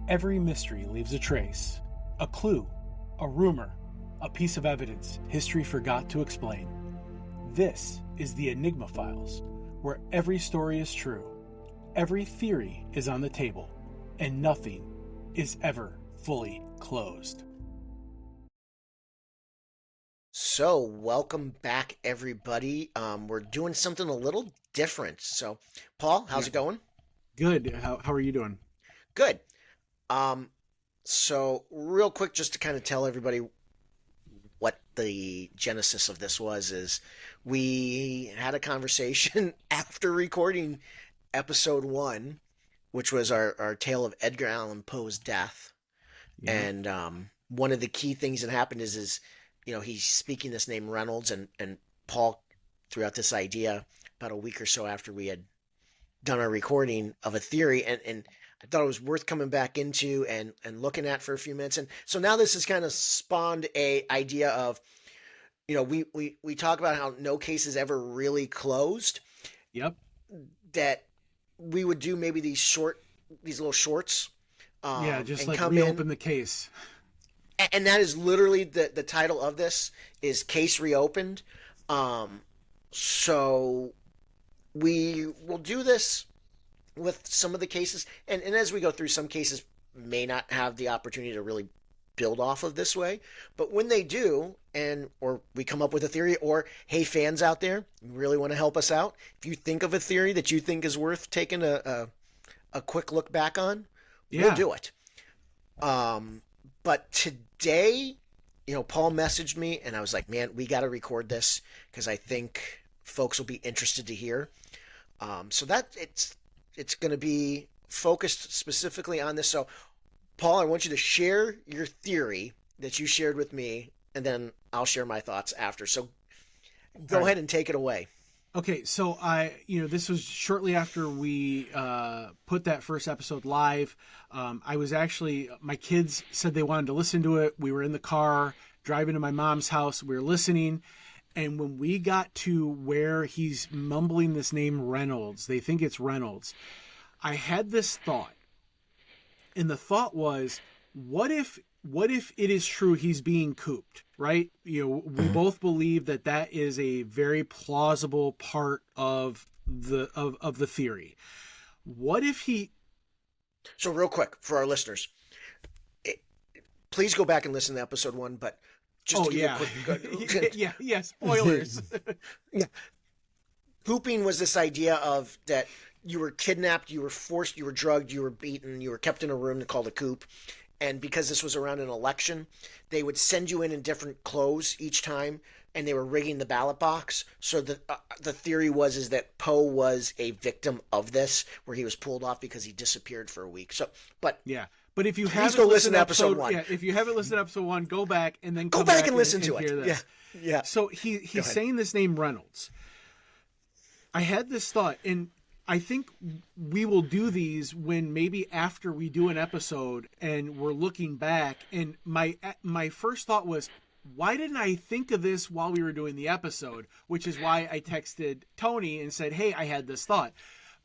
Every mystery leaves a trace, a clue, a rumor, a piece of evidence history forgot to explain. This is the Enigma Files, where every story is true, every theory is on the table, and nothing is ever fully closed. So, welcome back, everybody. We're doing something a little different. So, Paul, how's Yeah. it going? Good. How are you doing? Good. Um, so real quick, just to kind of tell everybody what the genesis of this was, is we had a conversation after recording episode one, which was our tale of Edgar Allan Poe's death. Yeah. And one of the key things that happened is he's speaking this name Reynolds, and Paul threw out this idea about a week or so after we had done our recording of a theory, and I thought it was worth coming back into and looking at for a few minutes. And so now this has kind of spawned a idea of, we talk about how no case is ever really closed, Yep. that we would do maybe these little shorts, Yeah, just and like come reopen in. the case. And that is literally the title of this is Case Reopened. So we will do this with some of the cases, and as we go through, some cases may not have the opportunity to really build off of this way, but when they do, or we come up with a theory, or hey, fans out there, you really want to help us out, if you think of a theory that you think is worth taking a quick look back on, we'll Yeah. do it. But today, Paul messaged me, and I was like, man, we got to record this because I think folks will be interested to hear. So that it's going to be focused specifically on this. So, Paul, I want you to share your theory that you shared with me, and then I'll share my thoughts after. So, All go right. ahead and take it away. Okay, so this was shortly after we put that first episode live. I was actually, my kids said they wanted to listen to it. We were in the car driving to my mom's house. We were listening. And when we got to where he's mumbling this name Reynolds, they think it's Reynolds, I had this thought. And the thought was, what if it is true he's being cooped, right? We both believe that is a very plausible part of the theory. What if he... So, real quick for our listeners, please go back and listen to episode one, but just to give you a quick... yeah, spoilers. Yeah. Hooping was this idea of that you were kidnapped, you were forced, you were drugged, you were beaten, you were kept in a room called a coop. And because this was around an election, they would send you in different clothes each time, and they were rigging the ballot box. So the theory is that Poe was a victim of this, where he was pulled off because he disappeared for a week. So, but yeah. But if you please haven't go listen to episode one. Yeah, if you haven't listened to episode one, go back and then go come back and listen and to hear it. this. Yeah. So he's saying this name Reynolds. I had this thought, and I think we will do these when maybe after we do an episode and we're looking back. And my first thought was, why didn't I think of this while we were doing the episode? Which is why I texted Tony and said, hey, I had this thought.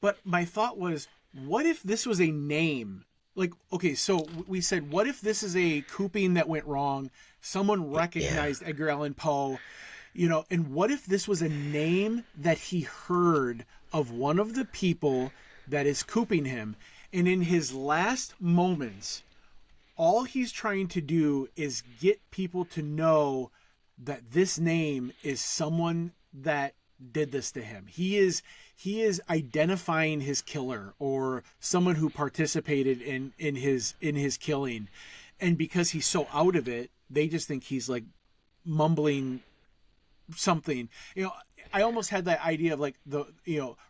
But my thought was, what if this was a name? Like, okay, so we said, what if this is a cooping that went wrong? Someone recognized Edgar Allan Poe, and what if this was a name that he heard of one of the people that is cooping him? And in his last moments, all he's trying to do is get people to know that this name is someone that did this to him. He is identifying his killer or someone who participated in his killing. And because he's so out of it, they just think he's like mumbling something. I almost had that idea of like the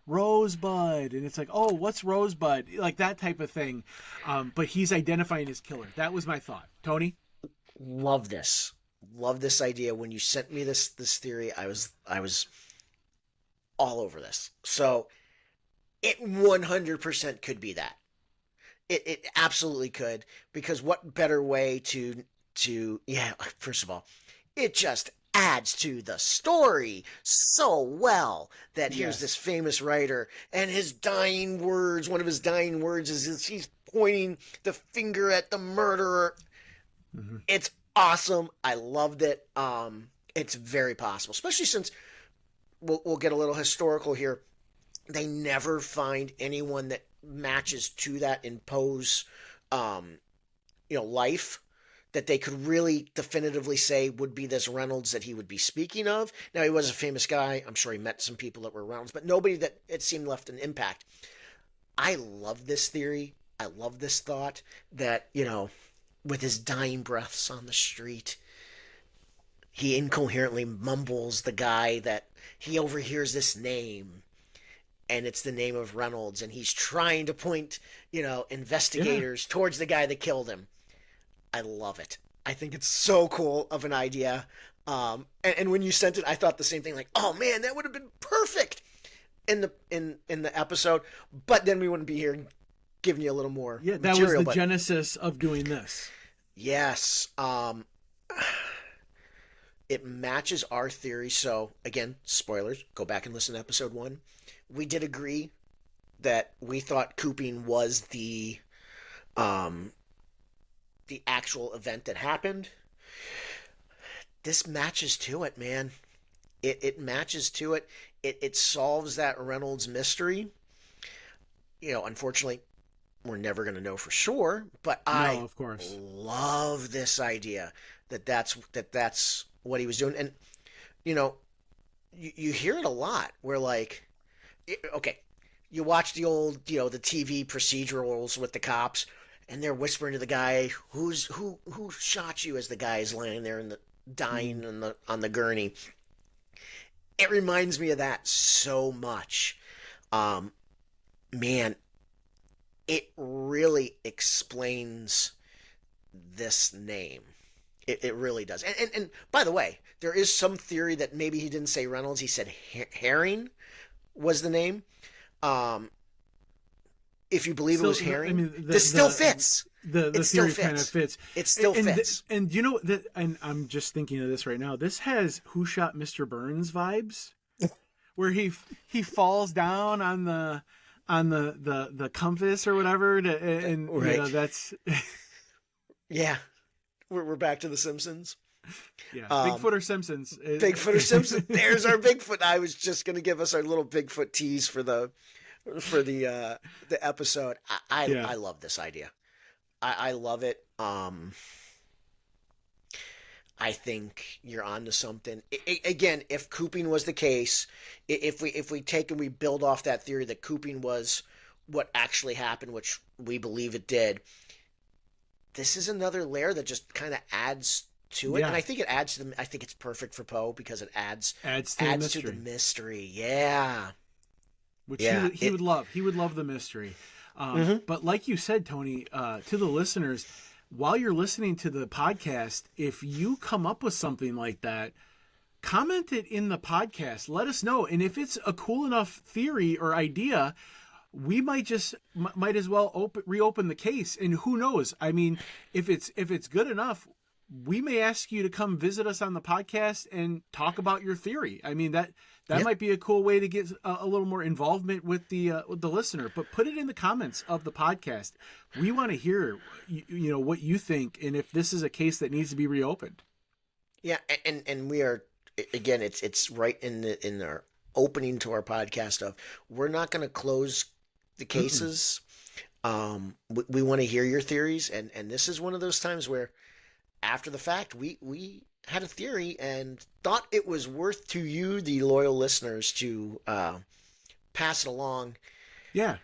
Rosebud, and it's like, oh, what's Rosebud, like that type of thing. But he's identifying his killer. That was my thought. Tony? Love this idea. When you sent me this theory, I was all over this. So it 100% could be that. It absolutely could, because what better way to first of all, it just adds to the story so well that here's this famous writer, and his dying words, one of his dying words is he's pointing the finger at the murderer. Mm-hmm. It's awesome. I loved it. It's very possible, especially since we'll get a little historical here. They never find anyone that matches to that in Poe's, life that they could really definitively say would be this Reynolds that he would be speaking of. Now, he was a famous guy. I'm sure he met some people that were Reynolds, but nobody that it seemed left an impact. I love this theory. I love this thought that, with his dying breaths on the street, he incoherently mumbles the guy that he overhears this name, and it's the name of Reynolds, and he's trying to point, investigators towards the guy that killed him. I love it. I think it's so cool of an idea. And when you sent it, I thought the same thing, like, oh man, that would have been perfect in the episode. But then we wouldn't be here giving you a little more that material. was the genesis of doing this. Yes. It matches our theory. So again, spoilers, go back and listen to episode 1. We did agree that we thought cooping was the actual event that happened. This matches to it, man. It matches to it. It solves that Reynolds mystery. Unfortunately, we're never going to know for sure, but I of course love this idea that's what he was doing. And you hear it a lot where, like, okay, you watch the old, the TV procedurals with the cops, and they're whispering to the guy who shot you as the guy is laying there dying on the gurney. It reminds me of that so much. Man, it really explains this name. It really does. And by the way, there is some theory that maybe he didn't say Reynolds. He said Herring was the name. If you believe it was Herring, this still fits. The theory kind of fits. It still fits. And and I'm just thinking of this right now. This has Who Shot Mr. Burns vibes, where he falls down on the compass or whatever, and right. That's yeah. We're back to the Simpsons. Yeah, Bigfoot or Simpsons. Bigfoot or Simpsons. There's our Bigfoot. I was just going to give us our little Bigfoot tease for the episode. I love this idea. I love it. I think you're onto something. Again, if cooping was the case, if we take and we build off that theory that cooping was what actually happened, which we believe it did, this is another layer that just kind of adds to it. Yeah. And I think it adds to I think it's perfect for Poe because it adds to the mystery. Yeah. Which he would love. He would love the mystery. But like you said, Tony, to the listeners, while you're listening to the podcast, if you come up with something like that, comment it in the podcast. Let us know. And if it's a cool enough theory or idea, we might as well reopen the case. And who knows? I mean, if it's good enough, we may ask you to come visit us on the podcast and talk about your theory. I mean, that might be a cool way to get a little more involvement with the listener. But put it in the comments of the podcast. We want to hear what you think, and if this is a case that needs to be reopened. Yeah, and we are, again, it's right in our opening to our podcast of, we're not going to close the cases. We want to hear your theories, and this is one of those times where, after the fact, we had a theory and thought it was worth to you, the loyal listeners, to pass it along. Yeah.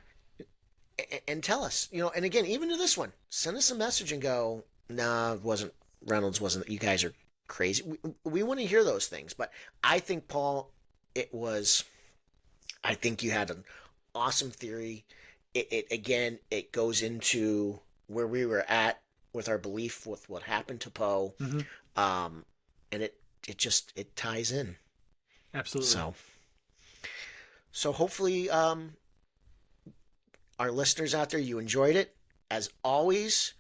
And tell us, and again, even to this one, send us a message and go, nah, Reynolds wasn't, you guys are crazy. We want to hear those things. But I think, Paul, I think you had an awesome theory. It goes into where we were at with our belief with what happened to Poe. And it ties in. Absolutely. So hopefully, our listeners out there, you enjoyed it. As always,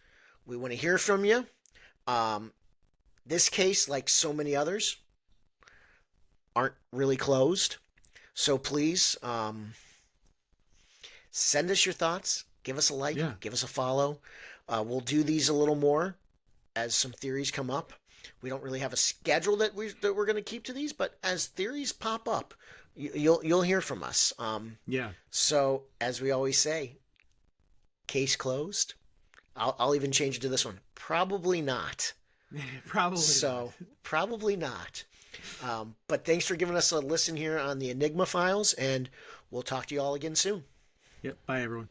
we want to hear from you. This case, like so many others, aren't really closed. So please, send us your thoughts. give us a like, Yeah. give us a follow. We'll do these a little more as some theories come up. We don't really have a schedule that we're going to keep to these, but as theories pop up, you'll hear from us. Yeah. So as we always say, case closed. I'll even change it to this one. Probably not. Probably. So not. probably not. But thanks for giving us a listen here on the Enigma Files, and we'll talk to you all again soon. Yep. Bye, everyone.